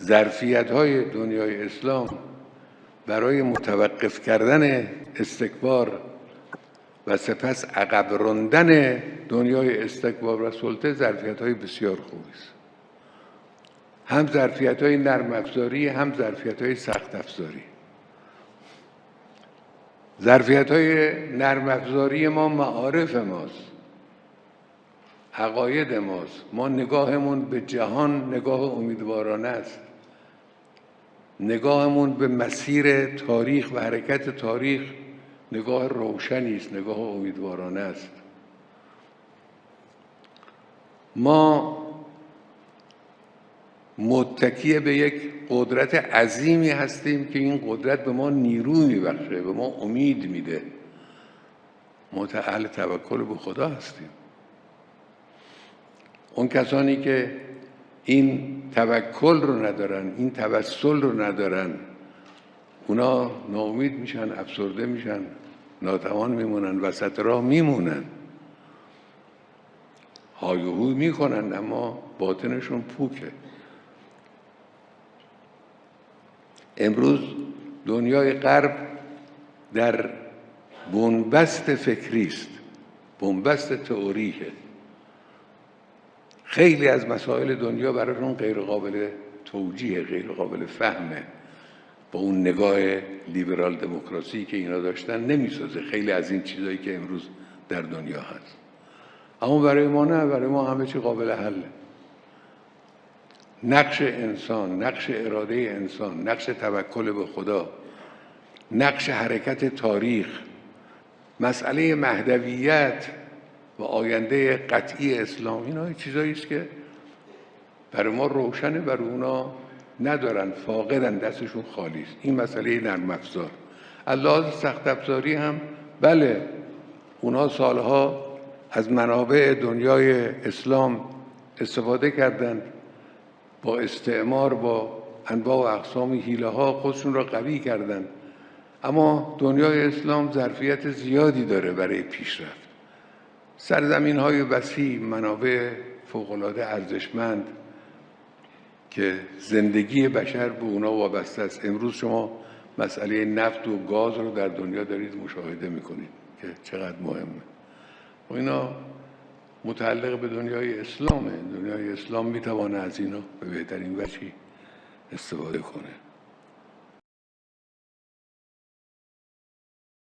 ظرفیت‌های دنیای اسلام برای متوقف کردن استکبار و سپس عقب راندن دنیای استکبار و سلطه ظرفیت‌های بسیار خوبی است. هم ظرفیت‌های نرم افزاری، هم ظرفیت‌های سخت افزاری. ظرفیت‌های نرم افزاری ما معارف ماست، عقاید ماست. ما نگاهمون به جهان نگاه امیدوارانه است. نگاهمون به مسیر تاریخ و حرکت تاریخ نگاه روشنی است، نگاه امیدوارانه است. ما متکی به یک قدرت عظیمی هستیم که این قدرت به ما نیرو میبخشه، به ما امید میده. ما اهل توکل به خدا هستیم. اون کسانی که این توکل رو ندارن، این توسل رو ندارن، اونا ناامید میشن، افسرده میشن، ناتوان میمونن، وسط راه میمونن، های و هوی میکنن، اما باطنشون پوکه. امروز دنیای غرب در بنبست فکری است، بنبست تئوریه. خیلی از مسائل دنیا براشون غیر قابل توجیه، غیر قابل فهمه. با اون نگاه لیبرال دموکراسی که اینا داشتن نمیسازه خیلی از این چیزایی که امروز در دنیا هست. اما برای ما نه، برای ما همه چی قابل حله. نقش انسان، نقش اراده انسان، نقش توکل به خدا، نقش حرکت تاریخ، مسئله مهدویت و آینده قطعی اسلام، اینا چیزایی است که برای ما روشنه، برای اونا ندارن، فاقدن، دستشون خالی است. این مسئله نرم افزار. از لحاظ سخت افزاری هم بله، اونا سالها از منابع دنیای اسلام استفاده کردند، با استعمار، با انواع و اقسام حیله ها خودشون را قوی کردند. اما دنیای اسلام ظرفیت زیادی داره برای پیشرفت. سرزمین های وسیع، منابع فوق‌العاده ارزشمند که زندگی بشر به اونا وابسته است. امروز شما مسئله نفت و گاز رو در دنیا دارید مشاهده میکنید که چقدر مهمه. و اینا متعلق به دنیای اسلامه. دنیای اسلام میتوانه از اینا به بهترین وجهی استفاده کنه.